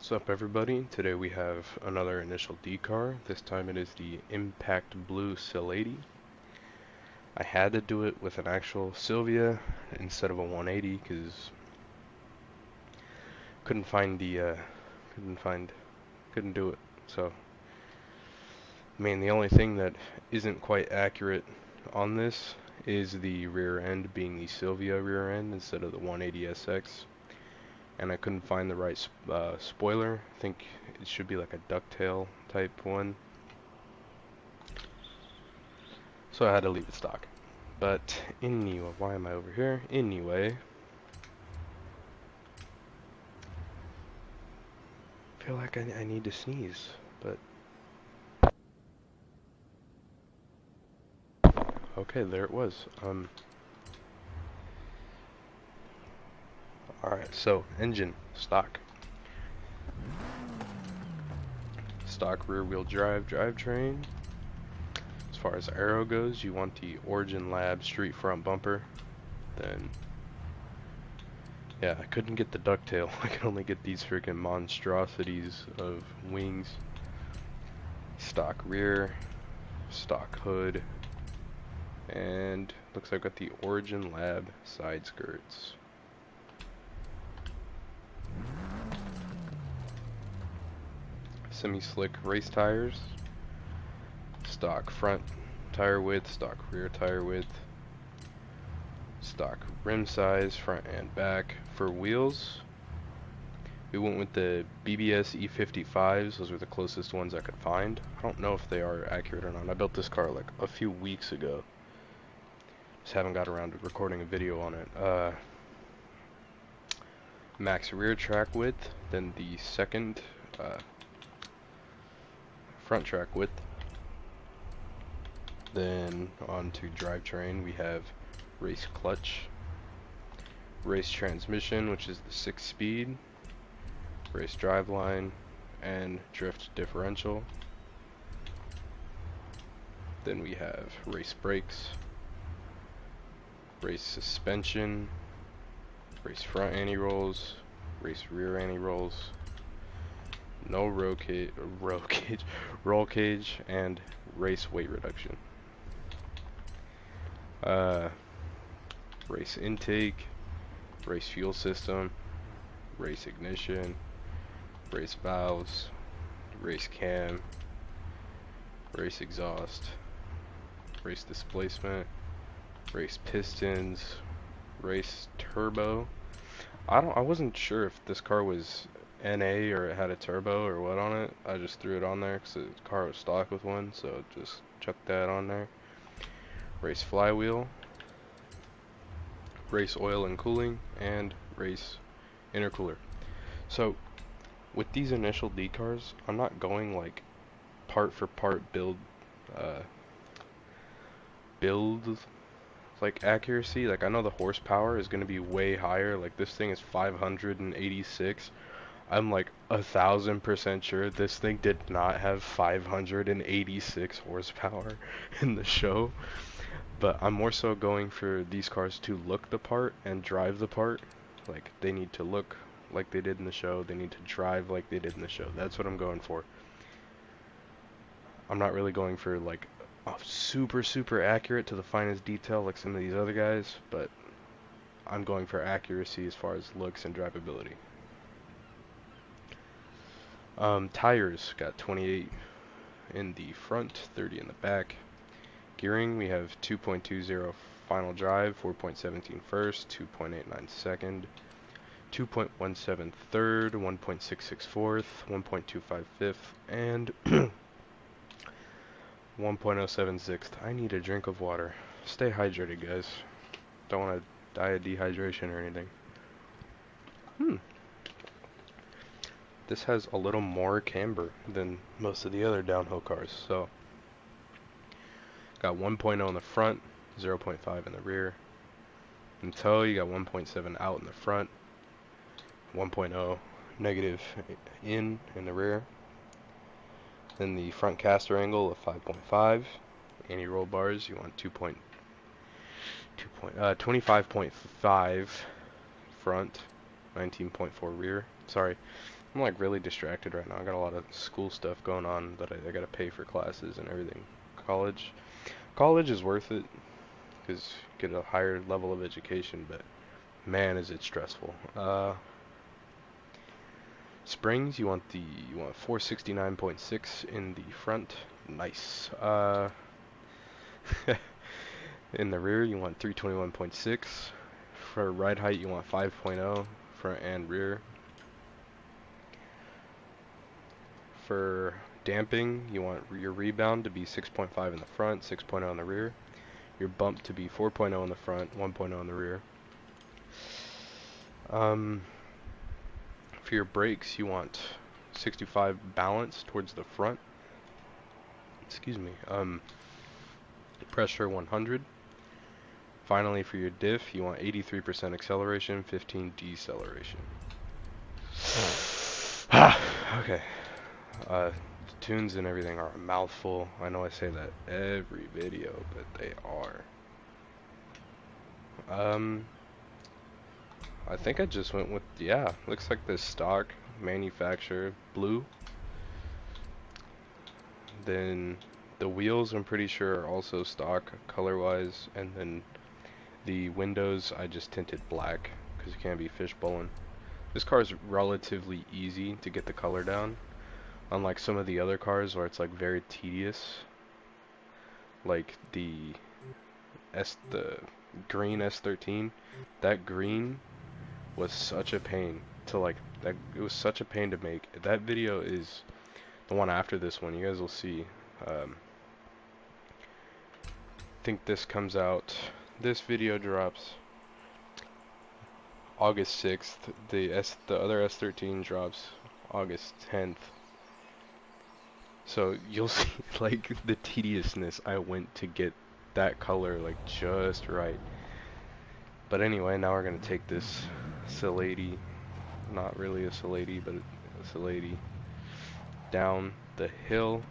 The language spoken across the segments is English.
What's up, everybody? Today we have another initial D car. This time it is the Impact Blue Sileighty. I had to do it with an actual Sylvia instead of a 180 because couldn't find the couldn't do it. So, I mean, the only thing that isn't quite accurate on this is the rear end being the Sylvia rear end instead of the 180 SX. And I couldn't find the right spoiler. I think it should be like a ducktail type one. So I had to leave it stock. But anyway, why am I over here? Anyway, I feel like I need to sneeze, but okay, there it was. Alright, so engine, stock. Stock rear wheel drive drivetrain. As far as aero goes, you want the Origin Lab street front bumper. Then, yeah, I couldn't get the ducktail. I could only get these freaking monstrosities of wings. Stock rear, stock hood, and looks like I've got the Origin Lab side skirts. Semi-slick race tires, stock front tire width, stock rear tire width, stock rim size front and back. For wheels, we went with the BBS E55s. Those were the closest ones I could find. I don't know if they are accurate or not. I built this car like a few weeks ago. Just haven't got around to recording a video on it. Max rear track width, then the second front track width. Then on to drivetrain, we have race clutch, race transmission, which is the 6-speed, race driveline, and drift differential. Then we have race brakes, race suspension, race front anti-rolls, race rear anti-rolls, no roll cage, and race weight reduction. Race intake, race fuel system, race ignition, race valves, race cam, race exhaust, race displacement, race pistons, race turbo. I wasn't sure if this car was NA or it had a turbo or what on it. I just threw it on there because the car was stock with one, so just chucked that on there. Race flywheel, race oil and cooling, and race intercooler. So with these initial D cars, I'm not going like part for part build like accuracy. Like I know the horsepower is going to be way higher. Like this thing is 586. I'm like 1000% sure this thing did not have 586 horsepower in the show. But I'm more so going for these cars to look the part and drive the part. Like they need to look like they did in the show. They need to drive like they did in the show. That's what I'm going for. I'm not really going for like super accurate to the finest detail like some of these other guys, but I'm going for accuracy as far as looks and drivability. Tires, got 28 in the front, 30 in the back. Gearing, we have 2.20 final drive, 4.17 first, 2.89 second, 2.17 third, 1.66 fourth, 1.25 fifth, and 1.07 sixth. I need a drink of water. Stay hydrated, guys. Don't want to die of dehydration or anything. This has a little more camber than most of the other downhill cars. So, got 1.0 in the front, 0.5 in the rear. In tow, you got 1.7 out in the front, 1.0 negative in the rear. Then the front caster angle of 5.5. Anti-roll bars, you want 25.5 front, 19.4 rear. Sorry, I'm like really distracted right now. I got a lot of school stuff going on that I gotta pay for classes and everything. College is worth it because you get a higher level of education, but man, is it stressful. Springs, you want 469.6 in the front. Nice. In the rear, you want 321.6. For ride height, you want 5.0 front and rear. For damping, you want your rebound to be 6.5 in the front, 6.0 in the rear. Your bump to be 4.0 in the front, 1.0 in the rear. For your brakes, you want 65 balance towards the front. Excuse me. Pressure 100. Finally, for your diff, you want 83% acceleration, 15 deceleration. Okay. The tunes and everything are a mouthful. I know I say that every video, but they are. I think I just went with, yeah, looks like the stock manufacturer blue. Then the wheels, I'm pretty sure, are also stock color-wise, and then the windows I just tinted black because you can't be fishbowling. This car is relatively easy to get the color down, unlike some of the other cars where it's like very tedious. Like the green S13, that green was such a pain to like. It was such a pain to make. That video is the one after this one. You guys will see. I think this comes out. This video drops August 6th. The other S13 drops August 10th. So you'll see like the tediousness I went to get that color like just right. But anyway, now we're gonna take this Sileighty, not really a Sileighty, but a Sileighty, down the hill.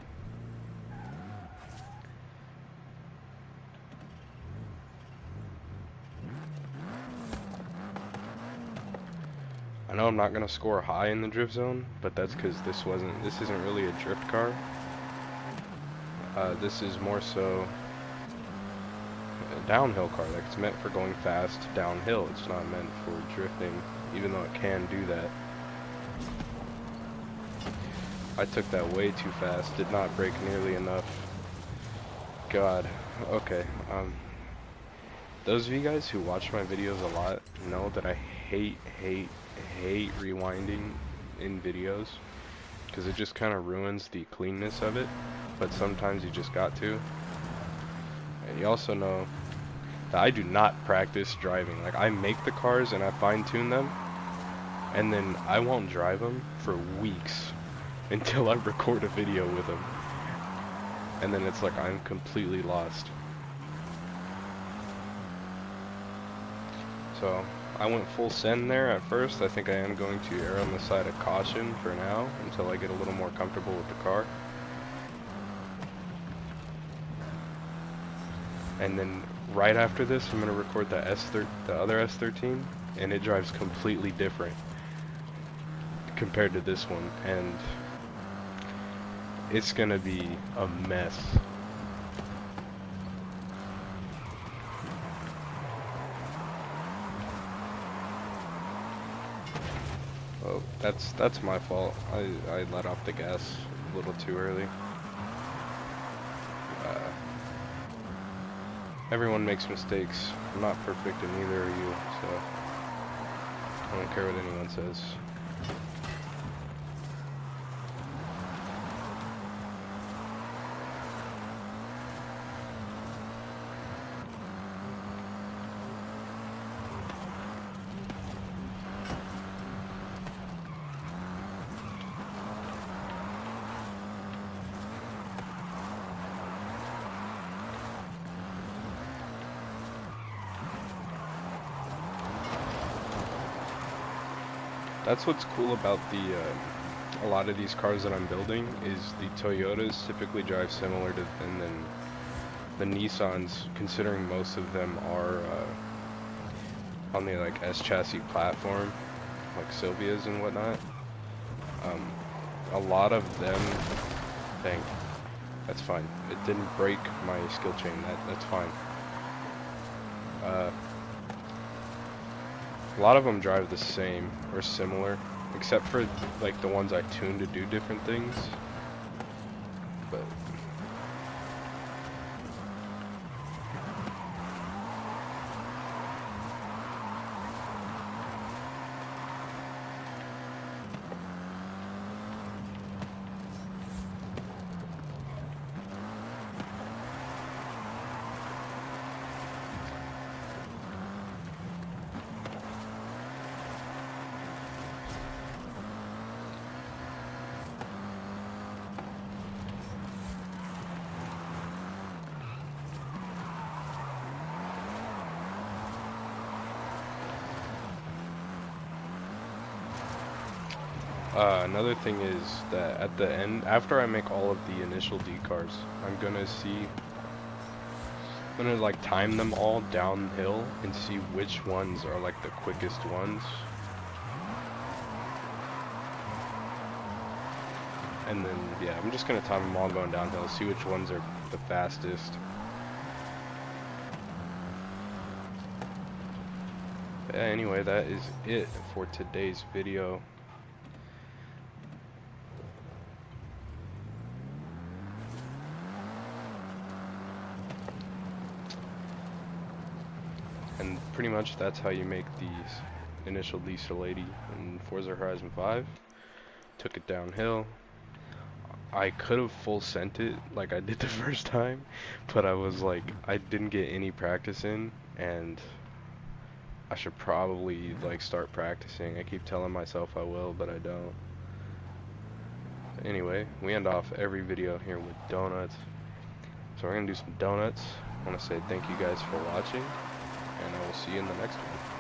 I know I'm not gonna score high in the drift zone, but that's because this isn't really a drift car. This is more so a downhill car. Like, it's meant for going fast downhill. It's not meant for drifting, even though it can do that. I took that way too fast. Did not brake nearly enough. God. Okay. Those of you guys who watch my videos a lot know that I hate rewinding in videos because it just kind of ruins the cleanness of it, but sometimes you just got to. And you also know that I do not practice driving. Like, I make the cars and I fine-tune them, and then I won't drive them for weeks until I record a video with them, and then it's like I'm completely lost. So I went full send there at first. I think I am going to err on the side of caution for now until I get a little more comfortable with the car. And then right after this, I'm going to record the other S13, and it drives completely different compared to this one, and it's going to be a mess. Oh, that's my fault. I let off the gas a little too early. Everyone makes mistakes. I'm not perfect, and neither are you, so I don't care what anyone says. That's what's cool about a lot of these cars that I'm building is the Toyotas typically drive similar to, and then the Nissans, considering most of them are on the like S chassis platform, like Silvias and whatnot. A lot of them think that's fine. It didn't break my skill chain. That's fine. A lot of them drive the same or similar, except for like the ones I tuned to do different things. But another thing is that at the end, after I make all of the initial decars, I'm gonna like time them all downhill and see which ones are like the quickest ones. And then, yeah, I'm just gonna time them all going downhill, see which ones are the fastest. But anyway, that is it for today's video. And pretty much that's how you make these initial Blue Sileighty in Forza Horizon 5. Took it downhill. I could have full sent it like I did the first time, but I was like, I didn't get any practice in, and I should probably like start practicing. I keep telling myself I will, but I don't. But anyway, we end off every video here with donuts. So we're gonna do some donuts. I want to say thank you guys for watching, and I will see you in the next one.